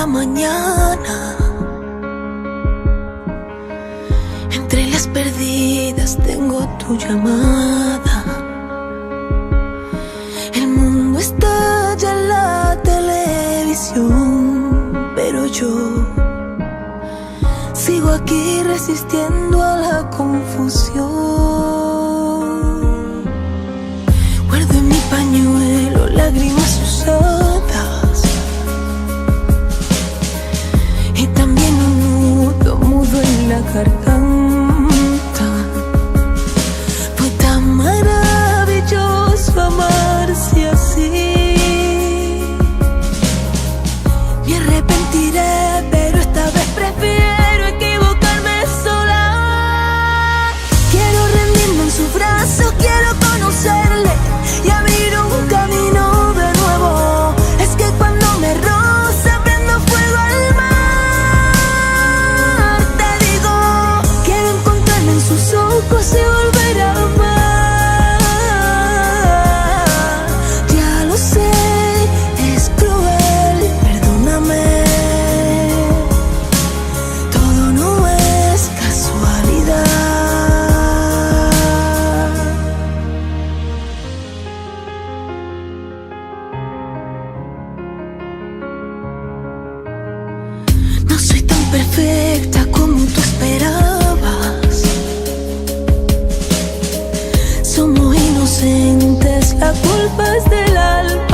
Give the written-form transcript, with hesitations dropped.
la mañana. Entre las perdidas tengo tu llamada. El mundo estalla en la televisión, pero yo sigo aquí resistiendo a la confusión. Guardo en mi pañuelo lágrimas usadas y también un nudo mudo en la garganta. Fue tan maravilloso amarse así. Me arrepentiré, pero esta vez prefiero equivocarme sola. Quiero rendirme en sus brazos, quiero conocerle y abrir un camino de nuevo. Es que cuando me roza prendo fuego al mar. Te digo, quiero encontrarme en sus ojos y volver a amar. Ya lo sé, es cruel, perdóname. Todo no es casualidad. No soy tan perfecta como tú esperabas. Somos inocentes, la culpa es del alma.